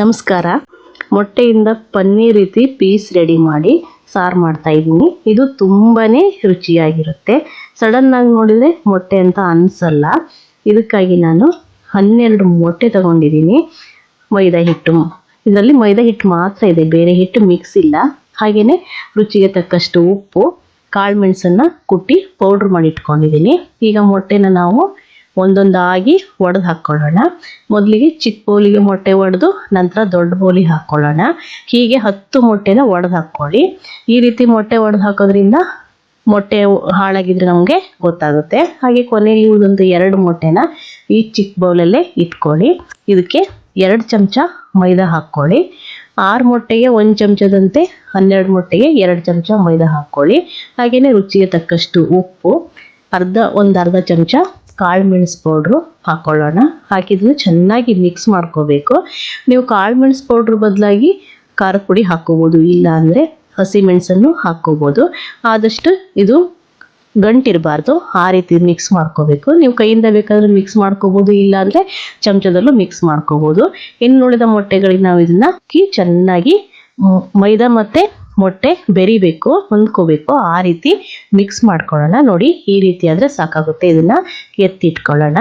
ನಮಸ್ಕಾರ. ಮೊಟ್ಟೆಯಿಂದ ಪನ್ನೀರ್ ರೀತಿ ಪೀಸ್ ರೆಡಿ ಮಾಡಿ ಸಾರು ಮಾಡ್ತಾ ಇದ್ದೀನಿ. ಇದು ತುಂಬಾನೇ ರುಚಿಯಾಗಿರುತ್ತೆ. ಸಡನ್ ಆಗಿ ನೋಡಿದ್ರೆ ಮೊಟ್ಟೆ ಅಂತ ಅನ್ಸಲ್ಲ. ಇದಕ್ಕಾಗಿ ನಾನು 12 ಮೊಟ್ಟೆ ತಗೊಂಡಿದ್ದೀನಿ. ಮೈದಾ ಹಿಟ್ಟು, ಇದರಲ್ಲಿ ಮೈದಾ ಹಿಟ್ಟು ಮಾತ್ರ ಇದೆ, ಬೇರೆ ಹಿಟ್ಟು ಮಿಕ್ಸ್ ಇಲ್ಲ. ಹಾಗೇನೆ ರುಚಿಗೆ ತಕ್ಕಷ್ಟು ಉಪ್ಪು, ಕಾಳು ಮೆಣಸನ್ನ ಕುಟ್ಟಿ ಪೌಡ್ರ್ ಮಾಡಿ ಇಟ್ಕೊಂಡಿದ್ದೀನಿ. ಈಗ ಮೊಟ್ಟೆನ ನಾವು ಒಂದೊಂದಾಗಿ ಒಡೆದು ಹಾಕ್ಕೊಳ್ಳೋಣ. ಮೊದಲಿಗೆ ಚಿಕ್ಕ ಬೌಲಿಗೆ ಮೊಟ್ಟೆ ಒಡೆದು ನಂತರ ದೊಡ್ಡ ಬೌಲಿಗೆ ಹಾಕ್ಕೊಳ್ಳೋಣ. ಹೀಗೆ 10 ಮೊಟ್ಟೆನ ಒಡೆದು ಹಾಕ್ಕೊಳ್ಳಿ. ಈ ರೀತಿ ಮೊಟ್ಟೆ ಒಡೆದು ಹಾಕೋದ್ರಿಂದ ಮೊಟ್ಟೆ ಹಾಳಾಗಿದ್ರೆ ನಮಗೆ ಗೊತ್ತಾಗುತ್ತೆ. ಹಾಗೆ ಕೊನೆಯಲ್ಲಿ ಒಂದು 2 ಮೊಟ್ಟೆನ ಈ ಚಿಕ್ಕ ಬೌಲಲ್ಲೇ ಇಟ್ಕೊಳ್ಳಿ. ಇದಕ್ಕೆ 2 ಚಮಚ ಮೈದಾ ಹಾಕ್ಕೊಳ್ಳಿ. 6 ಮೊಟ್ಟೆಗೆ 1 ಚಮಚದಂತೆ 12 ಮೊಟ್ಟೆಗೆ 2 ಚಮಚ ಮೈದಾ ಹಾಕ್ಕೊಳ್ಳಿ. ಹಾಗೆಯೇ ರುಚಿಗೆ ತಕ್ಕಷ್ಟು ಉಪ್ಪು, ಒಂದು ಅರ್ಧ ಚಮಚ ಕಾಳು ಮೆಣಸು ಪೌಡ್ರು ಹಾಕ್ಕೊಳ್ಳೋಣ. ಹಾಕಿದ್ರೆ ಚೆನ್ನಾಗಿ ಮಿಕ್ಸ್ ಮಾಡ್ಕೋಬೇಕು. ನೀವು ಕಾಳು ಮೆಣಸು ಪೌಡ್ರ್ ಬದಲಾಗಿ ಖಾರದ ಪುಡಿ ಹಾಕ್ಕೋಬೋದು, ಇಲ್ಲ ಅಂದರೆ ಹಸಿಮೆಣಸನ್ನು ಹಾಕ್ಕೋಬೋದು. ಆದಷ್ಟು ಇದು ಗಂಟಿರಬಾರ್ದು, ಆ ರೀತಿ ಮಿಕ್ಸ್ ಮಾಡ್ಕೋಬೇಕು. ನೀವು ಕೈಯಿಂದ ಬೇಕಾದರೆ ಮಿಕ್ಸ್ ಮಾಡ್ಕೋಬೋದು, ಇಲ್ಲ ಅಂದರೆ ಚಮಚದಲ್ಲೂ ಮಿಕ್ಸ್ ಮಾಡ್ಕೋಬೋದು. ಇನ್ನು ಉಳಿದ ಮೊಟ್ಟೆಗಳಿಗೆ ನಾವು ಇದನ್ನ ಚೆನ್ನಾಗಿ ಮೈದಾ ಮತ್ತು ಮೊಟ್ಟೆ ಬೆರಿಬೇಕು, ಹೊಂದ್ಕೋಬೇಕು, ಆ ರೀತಿ ಮಿಕ್ಸ್ ಮಾಡ್ಕೊಳ್ಳೋಣ. ನೋಡಿ, ಈ ರೀತಿ ಆದರೆ ಸಾಕಾಗುತ್ತೆ. ಇದನ್ನು ಎತ್ತಿಟ್ಕೊಳ್ಳೋಣ.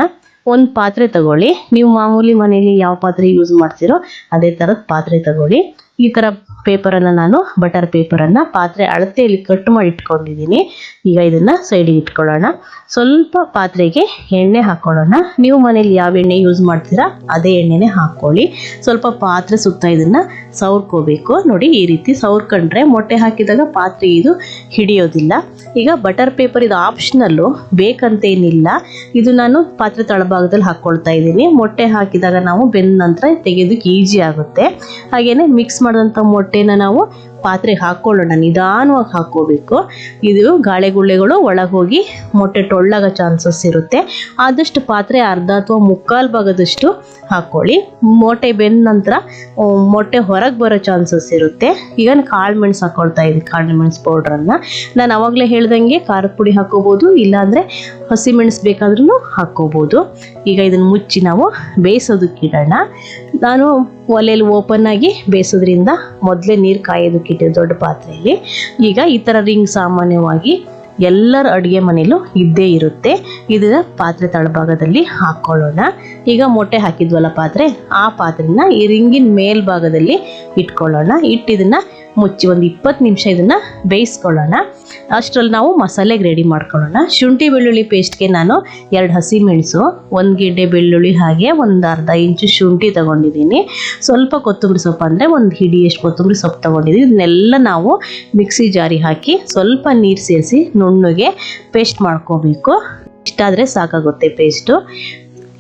ಒಂದು ಪಾತ್ರೆ ತಗೊಳ್ಳಿ. ನೀವು ಮಾಮೂಲಿ ಮನೆಯಲ್ಲಿ ಯಾವ ಪಾತ್ರೆ ಯೂಸ್ ಮಾಡ್ತೀರೋ ಅದೇ ಥರದ ಪಾತ್ರೆ ತಗೊಳ್ಳಿ. ಈ ಥರ ಪೇಪರನ್ನು ನಾನು ಬಟರ್ ಪೇಪರನ್ನು ಪಾತ್ರೆ ಅಳತೆಯಲ್ಲಿ ಕಟ್ ಮಾಡಿ ಇಟ್ಕೊಂಡಿದ್ದೀನಿ. ಈಗ ಇದನ್ನು ಸೈಡಿಗೆ ಇಟ್ಕೊಳ್ಳೋಣ. ಸ್ವಲ್ಪ ಪಾತ್ರೆಗೆ ಎಣ್ಣೆ ಹಾಕ್ಕೊಳ್ಳೋಣ. ನೀವು ಮನೇಲಿ ಯಾವ ಎಣ್ಣೆ ಯೂಸ್ ಮಾಡ್ತೀರಾ ಅದೇ ಎಣ್ಣೆನೇ ಹಾಕ್ಕೊಳ್ಳಿ. ಸ್ವಲ್ಪ ಪಾತ್ರೆ ಸುತ್ತ ಇದನ್ನು ಸವರ್ಕೋಬೇಕು. ನೋಡಿ, ಈ ರೀತಿ ಸವರ್ಕೊಂಡ್ರೆ ಮೊಟ್ಟೆ ಹಾಕಿದಾಗ ಪಾತ್ರೆ ಇದು ಹಿಡಿಯೋದಿಲ್ಲ. ಈಗ ಬಟರ್ ಪೇಪರ್ ಇದು ಆಪ್ಷನಲ್ಲು, ಬೇಕಂತೇನಿಲ್ಲ. ಇದು ನಾನು ಪಾತ್ರೆ ತಳಭಾಗದಲ್ಲಿ ಹಾಕ್ಕೊಳ್ತಾ ಇದ್ದೀನಿ. ಮೊಟ್ಟೆ ಹಾಕಿದಾಗ ನಾವು ಬೆಂದ ನಂತರ ತೆಗೆಯೋದಕ್ಕೆ ಈಸಿ ಆಗುತ್ತೆ. ಹಾಗೆಯೇ ಮಿಕ್ಸ್ ಮಾಡಿದಂಥ ಮೊಟ್ಟೆನ ನಾವು ಪಾತ್ರೆಗೆ ಹಾಕ್ಕೊಳ್ಳೋಣ. ನಿಧಾನವಾಗಿ ಹಾಕ್ಕೋಬೇಕು. ಇದು ಗಾಳಿ ಗುಳ್ಳೆಗಳು ಒಳಗೆ ಹೋಗಿ ಮೊಟ್ಟೆ ಟೊಳ್ಳಾಗೋ ಚಾನ್ಸಸ್ ಇರುತ್ತೆ. ಆದಷ್ಟು ಪಾತ್ರೆ ಅರ್ಧ ಅಥವಾ ಮುಕ್ಕಾಲು ಭಾಗದಷ್ಟು ಹಾಕ್ಕೊಳ್ಳಿ. ಮೊಟ್ಟೆ ಬೆಂದ ನಂತರ ಮೊಟ್ಟೆ ಹೊರಗೆ ಬರೋ ಚಾನ್ಸಸ್ ಇರುತ್ತೆ. ಈಗ ಕಾಳು ಮೆಣಸು ಹಾಕ್ಕೊಳ್ತಾ ಇದ್ದೀನಿ, ಕಾಳು ಮೆಣಸು ಪೌಡ್ರನ್ನು. ನಾನು ಅವಾಗಲೇ ಹೇಳ್ದಂಗೆ ಖಾರದ ಪುಡಿ ಹಾಕ್ಕೋಬೋದು, ಇಲ್ಲಾಂದರೆ ಹಸಿಮೆಣಸು ಬೇಕಾದ್ರೂ ಹಾಕ್ಕೋಬೋದು. ಈಗ ಇದನ್ನು ಮುಚ್ಚಿ ನಾವು ಬೇಯಿಸೋದಕ್ಕೆ ಇಡೋಣ. ನಾನು ಒಲೆಯಲ್ಲಿ ಓಪನ್ ಆಗಿ ಬೇಯಿಸೋದ್ರಿಂದ ಮೊದಲೇ ನೀರು ಕಾಯೋದಕ್ಕಿಟ್ಟೆ ದೊಡ್ಡ ಪಾತ್ರೆಯಲ್ಲಿ. ಈಗ ಈ ಥರ ರಿಂಗ್ ಸಾಮಾನ್ಯವಾಗಿ ಎಲ್ಲರ ಅಡುಗೆ ಮನೆಯಲ್ಲೂ ಇದ್ದೇ ಇರುತ್ತೆ. ಇದನ್ನ ಪಾತ್ರೆ ತಳಭಾಗದಲ್ಲಿ ಹಾಕ್ಕೊಳ್ಳೋಣ. ಈಗ ಮೊಟ್ಟೆ ಹಾಕಿದ್ವಲ್ಲ ಪಾತ್ರೆ, ಆ ಪಾತ್ರೆನ ಈ ರಿಂಗಿನ ಮೇಲ್ಭಾಗದಲ್ಲಿ ಇಟ್ಕೊಳ್ಳೋಣ. ಇಟ್ಟಿದ್ದನ್ನು ಮುಚ್ಚಿ ಒಂದು 20 ನಿಮಿಷ ಇದನ್ನು ಬೇಯಿಸ್ಕೊಳ್ಳೋಣ. ಅಷ್ಟರಲ್ಲಿ ನಾವು ಮಸಾಲೆಗೆ ರೆಡಿ ಮಾಡ್ಕೊಳ್ಳೋಣ. ಶುಂಠಿ ಬೆಳ್ಳುಳ್ಳಿ ಪೇಸ್ಟ್ಗೆ ನಾನು 2 ಹಸಿಮೆಣಸು, 1 ಗೆಡ್ಡೆ ಬೆಳ್ಳುಳ್ಳಿ, ಹಾಗೆ ಒಂದು ಅರ್ಧ ಇಂಚು ಶುಂಠಿ ತೊಗೊಂಡಿದ್ದೀನಿ. ಸ್ವಲ್ಪ ಕೊತ್ತಂಬರಿ ಸೊಪ್ಪು, ಅಂದರೆ ಒಂದು ಹಿಡಿಯಷ್ಟು ಕೊತ್ತಂಬರಿ ಸೊಪ್ಪು ತೊಗೊಂಡಿದ್ದೀನಿ. ಇದನ್ನೆಲ್ಲ ನಾವು ಮಿಕ್ಸಿ ಜಾರಿಗೆ ಹಾಕಿ ಸ್ವಲ್ಪ ನೀರು ಸೇರಿಸಿ ನುಣ್ಣಗೆ ಪೇಸ್ಟ್ ಮಾಡ್ಕೋಬೇಕು. ಇಷ್ಟಾದರೆ ಸಾಕಾಗುತ್ತೆ ಪೇಸ್ಟು.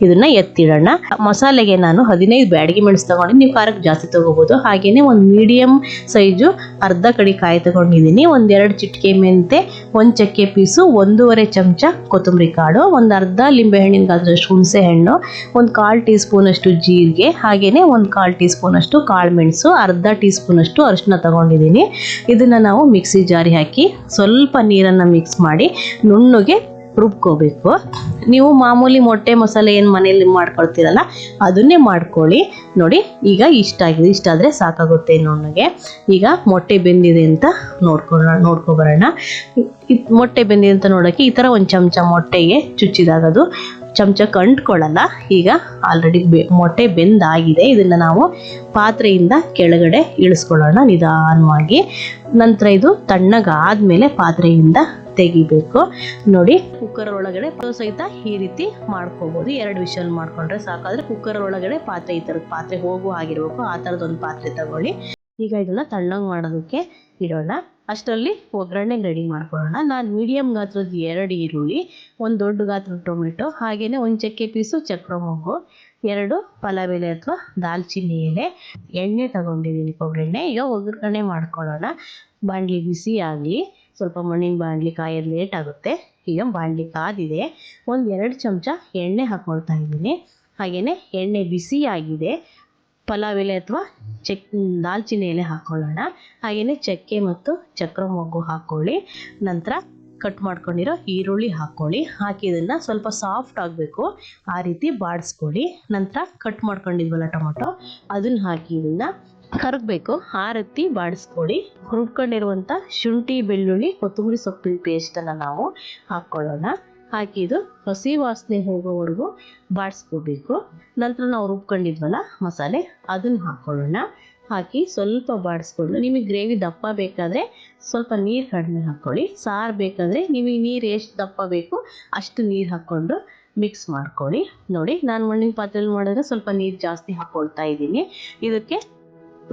ಇದನ್ನ ಎತ್ತಿಡೋಣ. ಮಸಾಲೆಗೆ ನಾನು 15 ಬ್ಯಾಡಗಿ ಮೆಣಸು ತೊಗೊಂಡು, ನೀವು ಖಾರಕ್ಕೆ ಜಾಸ್ತಿ ತೊಗೋಬೋದು. ಹಾಗೆಯೇ ಒಂದು ಮೀಡಿಯಮ್ ಸೈಜು ಅರ್ಧ ಕಡಿ ಕಾಯಿ ತೊಗೊಂಡಿದ್ದೀನಿ. 1-2 ಚಿಟಿಕೆ ಮೆಂತೆ, 1 ಚಕ್ಕೆ ಪೀಸು, 1.5 ಚಮಚ ಕೊತ್ತಂಬರಿ ಕಾಳು, ಒಂದು ಅರ್ಧ ಲಿಂಬೆಹಣ್ಣಿನ ಗಾತ್ರದಷ್ಟು ಹುಣಸೆ ಹಣ್ಣು, 1/4 ಟೀ ಸ್ಪೂನಷ್ಟು ಜೀರಿಗೆ, ಹಾಗೆಯೇ 1/4 ಟೀ ಸ್ಪೂನಷ್ಟು ಕಾಳು ಮೆಣಸು, ಅರ್ಧ ಟೀ ಸ್ಪೂನಷ್ಟು ಅರಿಶಿನ ತೊಗೊಂಡಿದ್ದೀನಿ. ಇದನ್ನು ನಾವು ಮಿಕ್ಸಿ ಜಾರಿ ಹಾಕಿ ಸ್ವಲ್ಪ ನೀರನ್ನು ಮಿಕ್ಸ್ ಮಾಡಿ ನುಣ್ಣಗೆ ರುಬ್ಕೋಬೇಕು. ನೀವು ಮಾಮೂಲಿ ಮೊಟ್ಟೆ ಮಸಾಲೆ ಏನು ಮನೇಲಿ ಮಾಡ್ಕೊಳ್ತೀರಲ್ಲ ಅದನ್ನೇ ಮಾಡ್ಕೊಳ್ಳಿ. ನೋಡಿ, ಈಗ ಇಷ್ಟಾಗಿದೆ. ಇಷ್ಟಾದರೆ ಸಾಕಾಗುತ್ತೆ ನುಣ್ಣಗೆ. ಈಗ ಮೊಟ್ಟೆ ಬೆಂದಿದೆ ಅಂತ ನೋಡ್ಕೊಬರೋಣ. ಮೊಟ್ಟೆ ಬೆಂದಿದೆ ಅಂತ ನೋಡೋಕ್ಕೆ ಈ ಥರ 1 ಚಮಚ ಮೊಟ್ಟೆಗೆ ಚುಚ್ಚಿದಾಗ ಅದು ಚಮಚಕ್ಕೆ ಅಂಟ್ಕೊಳ್ಳಲ್ಲ. ಈಗ ಆಲ್ರೆಡಿ ಮೊಟ್ಟೆ ಬೆಂದಾಗಿದೆ. ಇದನ್ನು ನಾವು ಪಾತ್ರೆಯಿಂದ ಕೆಳಗಡೆ ಇಳಿಸ್ಕೊಳ್ಳೋಣ ನಿಧಾನವಾಗಿ. ನಂತರ ಇದು ತಣ್ಣಗಾದ್ಮೇಲೆ ಪಾತ್ರೆಯಿಂದ ತೆಗಿಬೇಕು. ನೋಡಿ, ಕುಕ್ಕರ್ ಒಳಗಡೆ ಸಹಿತ ಈ ರೀತಿ ಮಾಡ್ಕೋಬಹುದು. 2 ವಿಷಲ್ ಮಾಡ್ಕೊಂಡ್ರೆ ಸಾಕಾದ್ರೆ ಕುಕ್ಕರ್ ಒಳಗಡೆ ಪಾತ್ರೆ ಈ ಥರದ ಪಾತ್ರೆ ಹೋಗುವ ಆಗಿರ್ಬೇಕು. ಆ ಥರದೊಂದು ಪಾತ್ರೆ ತಗೊಳ್ಳಿ. ಈಗ ಇದನ್ನ ತಣ್ಣಗೆ ಮಾಡೋದಕ್ಕೆ ಇಡೋಣ. ಅಷ್ಟರಲ್ಲಿ ಒಗ್ಗರಣೆಗೆ ರೆಡಿ ಮಾಡ್ಕೊಳ್ಳೋಣ. ನಾನು ಮೀಡಿಯಮ್ ಗಾತ್ರದ 2 ಈರುಳ್ಳಿ, 1 ದೊಡ್ಡ ಗಾತ್ರದ ಟೊಮೆಟೊ, ಹಾಗೆಯೇ 1 ಚಕ್ಕೆ ಪೀಸು ಚಕ್ರ ಮೊಗ್ಗು, 2 ಪಲಾವ್ ಎಲೆ ಅಥವಾ ದಾಲ್ಚಿನ್ನಿ ಎಲೆ, ಎಣ್ಣೆ ತಗೊಂಡಿದ್ದೀನಿ, ಕೊಬ್ಬರೆಣ್ಣೆ. ಈಗ ಒಗ್ಗರಣೆ ಮಾಡ್ಕೊಳ್ಳೋಣ. ಬಾಣಲಿ ಬಿಸಿ ಆಗಲಿ. ಸ್ವಲ್ಪ ಮಣ್ಣಿನ ಬಾಣಲಿ ಕಾಯೋದು ಲೇಟ್ ಆಗುತ್ತೆ. ಈಗ ಬಾಣಲಿ ಕಾದಿದೆ. 1-2 ಚಮಚ ಎಣ್ಣೆ ಹಾಕ್ಕೊಳ್ತಾ ಇದ್ದೀನಿ. ಹಾಗೆಯೇ ಎಣ್ಣೆ ಬಿಸಿ ಆಗಿದೆ. ಪಲಾವ್ ಎಲೆ ಅಥವಾ ದಾಲ್ಚಿನ್ನಿ ಎಲೆ ಹಾಕ್ಕೊಳ್ಳೋಣ. ಹಾಗೆಯೇ ಚಕ್ಕೆ ಮತ್ತು ಚಕ್ರ ಮೊಗ್ಗು ಹಾಕ್ಕೊಳ್ಳಿ. ನಂತರ ಕಟ್ ಮಾಡ್ಕೊಂಡಿರೋ ಈರುಳ್ಳಿ ಹಾಕ್ಕೊಳ್ಳಿ. ಹಾಕಿ ಇದನ್ನು ಸ್ವಲ್ಪ ಸಾಫ್ಟ್ ಆಗಬೇಕು ಆ ರೀತಿ ಬಾಡಿಸ್ಕೊಳ್ಳಿ. ನಂತರ ಕಟ್ ಮಾಡ್ಕೊಂಡಿದ್ವಲ್ಲ ಟೊಮೊಟೊ ಅದನ್ನು ಹಾಕಿ ಇದನ್ನು ಕರಗಬೇಕು ಆ ರೀತಿ ಬಾಡಿಸ್ಕೊಳ್ಳಿ. ರುಬ್ಕೊಂಡಿರುವಂಥ ಶುಂಠಿ ಬೆಳ್ಳುಳ್ಳಿ ಕೊತ್ತಂಬರಿ ಸೊಪ್ಪಿನ ಪೇಸ್ಟನ್ನು ನಾವು ಹಾಕ್ಕೊಳ್ಳೋಣ. ಹಾಕಿ ಇದು ಹಸಿ ವಾಸನೆ ಹೋಗೋವರೆಗೂ ಬಾಡಿಸ್ಕೋಬೇಕು. ನಂತರ ನಾವು ರುಬ್ಕೊಂಡಿದ್ವಲ್ಲ ಮಸಾಲೆ ಅದನ್ನು ಹಾಕ್ಕೊಳ್ಳೋಣ. ಹಾಕಿ ಸ್ವಲ್ಪ ಬಾಡಿಸ್ಕೊಂಡು ನಿಮಗೆ ಗ್ರೇವಿ ದಪ್ಪ ಬೇಕಾದರೆ ಸ್ವಲ್ಪ ನೀರು ಕಡಿಮೆ ಹಾಕ್ಕೊಳ್ಳಿ. ಸಾರು ಬೇಕಾದರೆ ನಿಮಗೆ ನೀರು ಎಷ್ಟು ದಪ್ಪ ಬೇಕು ಅಷ್ಟು ನೀರು ಹಾಕ್ಕೊಂಡು ಮಿಕ್ಸ್ ಮಾಡ್ಕೊಳ್ಳಿ. ನೋಡಿ ನಾನು ಮಣ್ಣಿನ ಪಾತ್ರೆಯಲ್ಲಿ ಮಾಡಿದ್ರೆ ಸ್ವಲ್ಪ ನೀರು ಜಾಸ್ತಿ ಹಾಕ್ಕೊಳ್ತಾ ಇದ್ದೀನಿ. ಇದಕ್ಕೆ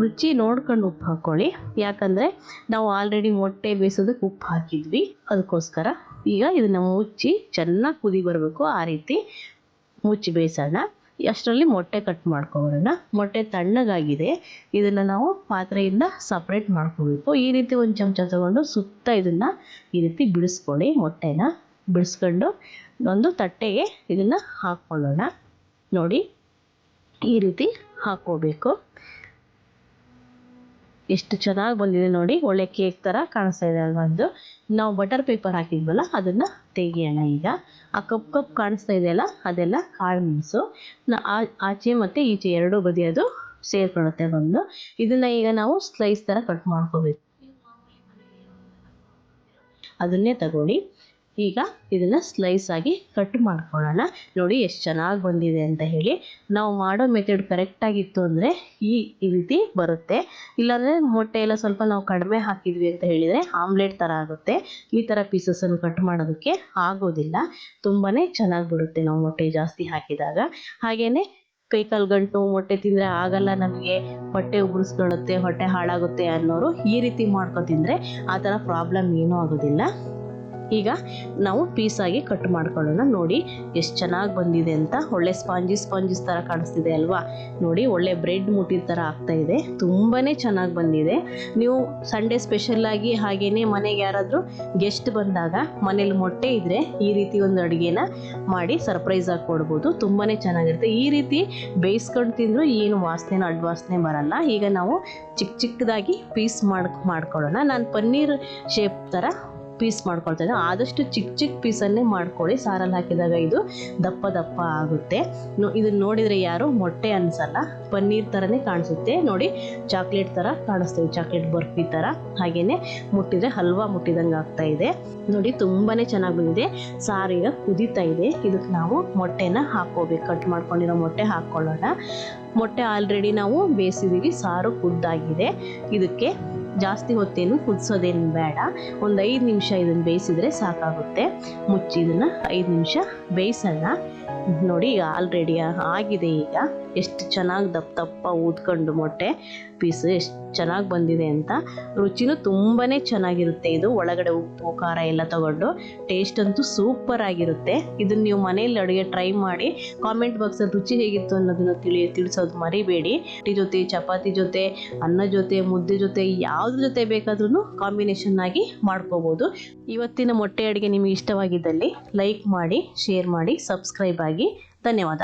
ರುಚಿ ನೋಡ್ಕೊಂಡು ಉಪ್ಪು ಹಾಕ್ಕೊಳ್ಳಿ. ಯಾಕಂದರೆ ನಾವು ಆಲ್ರೆಡಿ ಮೊಟ್ಟೆ ಬೇಯಿಸೋದಕ್ಕೆ ಉಪ್ಪು ಹಾಕಿದ್ವಿ, ಅದಕ್ಕೋಸ್ಕರ. ಈಗ ಇದನ್ನು ಮುಚ್ಚಿ ಚೆನ್ನಾಗಿ ಕುದಿ ಬರಬೇಕು ಆ ರೀತಿ ಮುಚ್ಚಿ ಬೇಯಿಸೋಣ. ಅಷ್ಟರಲ್ಲಿ ಮೊಟ್ಟೆ ಕಟ್ ಮಾಡ್ಕೊಳ್ಳೋಣ. ಮೊಟ್ಟೆ ತಣ್ಣಗಾಗಿದೆ, ಇದನ್ನು ನಾವು ಪಾತ್ರೆಯಿಂದ ಸಪ್ರೇಟ್ ಮಾಡ್ಕೋಬೇಕು. ಈ ರೀತಿ ಒಂದು ಚಮಚ ತಗೊಂಡು ಸುತ್ತ ಇದನ್ನು ಈ ರೀತಿ ಬಿಡಿಸ್ಕೊಳ್ಳಿ. ಮೊಟ್ಟೆನ ಬಿಡಿಸ್ಕೊಂಡು ಒಂದು ತಟ್ಟೆಗೆ ಇದನ್ನು ಹಾಕ್ಕೊಳ್ಳೋಣ. ನೋಡಿ ಈ ರೀತಿ ಹಾಕ್ಕೋಬೇಕು. ಎಷ್ಟು ಚೆನ್ನಾಗಿ ಬಂದಿದೆ ನೋಡಿ, ಒಳ್ಳೆ ಕೇಕ್ ಥರ ಕಾಣಿಸ್ತಾ ಇದೆ ಅಲ್ವಾ. ಅದು ನಾವು ಬಟರ್ ಪೇಪರ್ ಹಾಕಿದ್ವಲ್ಲ ಅದನ್ನು ತೆಗಿಯೋಣ. ಈಗ ಆ ಕಪ್ ಕಾಣಿಸ್ತಾ ಇದೆಯಲ್ಲ ಅದೆಲ್ಲ ಕಾಳು ಮೆಣಸು. ಆಚೆ ಮತ್ತು ಈಚೆ ಎರಡೂ ಬದಿ ಅದು ಸೇರ್ಕೊಳ್ಳುತ್ತೆ ಬಂದು. ಇದನ್ನು ಈಗ ನಾವು ಸ್ಲೈಸ್ ಥರ ಕಟ್ ಮಾಡ್ಕೋಬೇಕು. ಅದನ್ನೇ ತಗೊಳ್ಳಿ. ಈಗ ಇದನ್ನು ಸ್ಲೈಸ್ ಆಗಿ ಕಟ್ ಮಾಡ್ಕೊಳ್ಳೋಣ. ನೋಡಿ ಎಷ್ಟು ಚೆನ್ನಾಗಿ ಬಂದಿದೆ ಅಂತ ಹೇಳಿ. ನಾವು ಮಾಡೋ ಮೆಥಡ್ ಕರೆಕ್ಟಾಗಿತ್ತು ಅಂದರೆ ಈ ರೀತಿ ಬರುತ್ತೆ. ಇಲ್ಲಾಂದರೆ ಮೊಟ್ಟೆ ಎಲ್ಲ ಸ್ವಲ್ಪ ನಾವು ಕಡಿಮೆ ಹಾಕಿದ್ವಿ ಅಂತ ಹೇಳಿದರೆ ಆಮ್ಲೆಟ್ ಥರ ಆಗುತ್ತೆ. ಈ ಥರ ಪೀಸಸನ್ನು ಕಟ್ ಮಾಡೋದಕ್ಕೆ ಆಗೋದಿಲ್ಲ. ತುಂಬಾ ಚೆನ್ನಾಗಿ ಬರುತ್ತೆ ನಾವು ಮೊಟ್ಟೆ ಜಾಸ್ತಿ ಹಾಕಿದಾಗ. ಹಾಗೆಯೇ ಕೈಕಾಲು ಗಂಟು ಮೊಟ್ಟೆ ತಿಂದರೆ ಆಗಲ್ಲ ನಮಗೆ, ಹೊಟ್ಟೆ ಉಗುರಿಸ್ಕೊಳ್ಳುತ್ತೆ, ಹೊಟ್ಟೆ ಹಾಳಾಗುತ್ತೆ ಅನ್ನೋರು ಈ ರೀತಿ ಮಾಡ್ಕೊ ತಿಂದರೆ ಆ ಥರ ಪ್ರಾಬ್ಲಮ್ ಏನೂ ಆಗೋದಿಲ್ಲ. ಈಗ ನಾವು ಪೀಸಾಗಿ ಕಟ್ ಮಾಡ್ಕೊಳ್ಳೋಣ. ನೋಡಿ ಎಷ್ಟು ಚೆನ್ನಾಗಿ ಬಂದಿದೆ ಅಂತ. ಒಳ್ಳೆ ಸ್ಪಾಂಜಿಸ್ ಥರ ಕಾಣಿಸ್ತಿದೆ ಅಲ್ವಾ. ನೋಡಿ ಒಳ್ಳೆ ಬ್ರೆಡ್ ಮುಟ್ಟಿದ ಥರ ಆಗ್ತಾ ಇದೆ. ತುಂಬಾ ಚೆನ್ನಾಗಿ ಬಂದಿದೆ. ನೀವು ಸಂಡೇ ಸ್ಪೆಷಲ್ಲಾಗಿ ಹಾಗೆಯೇ ಮನೆಗೆ ಯಾರಾದರೂ ಗೆಸ್ಟ್ ಬಂದಾಗ ಮನೇಲಿ ಮೊಟ್ಟೆ ಇದ್ದರೆ ಈ ರೀತಿ ಒಂದು ಅಡುಗೆನ ಮಾಡಿ ಸರ್ಪ್ರೈಸ್ ಆಗಿ ಕೊಡ್ಬೋದು. ತುಂಬಾ ಚೆನ್ನಾಗಿರುತ್ತೆ. ಈ ರೀತಿ ಬೇಯಿಸ್ಕೊಂಡು ತಿಂದರೂ ಏನು ವಾಸನೆ ಅಡ್ವಾಸನೆ ಬರಲ್ಲ. ಈಗ ನಾವು ಚಿಕ್ಕದಾಗಿ ಪೀಸ್ ಮಾಡ್ಕೊಳ್ಳೋಣ. ನಾನು ಪನ್ನೀರ್ ಶೇಪ್ ಥರ ಪೀಸ್ ಮಾಡ್ಕೊಳ್ತಾ ಇದ್ದೀನಿ. ಆದಷ್ಟು ಚಿಕ್ಕ ಪೀಸನ್ನೇ ಮಾಡ್ಕೊಳ್ಳಿ. ಸಾರಲ್ಲಿ ಹಾಕಿದಾಗ ಇದು ದಪ್ಪ ಆಗುತ್ತೆ. ಇದನ್ನ ನೋಡಿದರೆ ಯಾರು ಮೊಟ್ಟೆ ಅನ್ಸಲ್ಲ, ಪನ್ನೀರ್ ಥರನೇ ಕಾಣಿಸುತ್ತೆ. ನೋಡಿ ಚಾಕ್ಲೇಟ್ ಥರ ಕಾಣಿಸ್ತೀವಿ, ಚಾಕ್ಲೇಟ್ ಬರ್ಫಿ ಥರ. ಹಾಗೆಯೇ ಮುಟ್ಟಿದ್ರೆ ಹಲ್ವಾ ಮುಟ್ಟಿದಂಗೆ ಆಗ್ತಾ ಇದೆ. ನೋಡಿ ತುಂಬಾ ಚೆನ್ನಾಗಿ ಬಂದಿದೆ. ಸಾರು ಈಗ ಕುದೀತಾ ಇದೆ. ಇದಕ್ಕೆ ನಾವು ಮೊಟ್ಟೆನ ಹಾಕ್ಕೋಬೇಕು. ಕಟ್ ಮಾಡ್ಕೊಂಡಿರೋ ಮೊಟ್ಟೆ ಹಾಕ್ಕೊಳ್ಳೋಣ. ಮೊಟ್ಟೆ ಆಲ್ರೆಡಿ ನಾವು ಬೇಯಿಸಿದ್ದೀವಿ, ಸಾರು ಕುದ್ದಾಗಿದೆ. ಇದಕ್ಕೆ ಜಾಸ್ತಿ ಹೊತ್ತೇನು ಕುದಿಸೋದೇನು ಬೇಡ. ಒಂದು 5 ನಿಮಿಷ ಇದನ್ನು ಬೇಯಿಸಿದ್ರೆ ಸಾಕಾಗುತ್ತೆ. ಮುಚ್ಚಿ ಇದನ್ನು 5 ನಿಮಿಷ ಬೇಯಿಸೋಣ. ನೋಡಿ ಈಗ ಆಲ್ರೆಡಿ ಆಗಿದೆ. ಈಗ ಎಷ್ಟು ಚೆನ್ನಾಗಿ ದಪ್ಪ ಊದ್ಕೊಂಡು ಮೊಟ್ಟೆ ಪೀಸು ಎಷ್ಟು ಚೆನ್ನಾಗಿ ಬಂದಿದೆ ಅಂತ. ರುಚಿನೂ ತುಂಬಾ ಚೆನ್ನಾಗಿರುತ್ತೆ. ಇದು ಒಳಗಡೆ ಉಪ್ಪು ಖಾರ ಎಲ್ಲ ತಗೊಂಡು ಟೇಸ್ಟ್ ಅಂತೂ ಸೂಪರ್ ಆಗಿರುತ್ತೆ. ಇದನ್ನು ನೀವು ಮನೆಯಲ್ಲಿ ಅಡುಗೆ ಟ್ರೈ ಮಾಡಿ ಕಾಮೆಂಟ್ ಬಾಕ್ಸಲ್ಲಿ ರುಚಿ ಹೇಗಿತ್ತು ಅನ್ನೋದನ್ನು ತಿಳಿಸೋದು ಮರಿಬೇಡಿ. ರೊಟ್ಟಿ ಜೊತೆ, ಚಪಾತಿ ಜೊತೆ, ಅನ್ನ ಜೊತೆ, ಮುದ್ದೆ ಜೊತೆ, ಯಾವುದ್ರ ಜೊತೆ ಬೇಕಾದ್ರೂ ಕಾಂಬಿನೇಷನ್ ಆಗಿ ಮಾಡ್ಕೋಬೋದು. ಇವತ್ತಿನ ಮೊಟ್ಟೆ ಅಡುಗೆ ನಿಮಗೆ ಇಷ್ಟವಾಗಿದ್ದಲ್ಲಿ ಲೈಕ್ ಮಾಡಿ, ಶೇರ್ ಮಾಡಿ, ಸಬ್ಸ್ಕ್ರೈಬ್ ಆಗಿ. ಧನ್ಯವಾದ.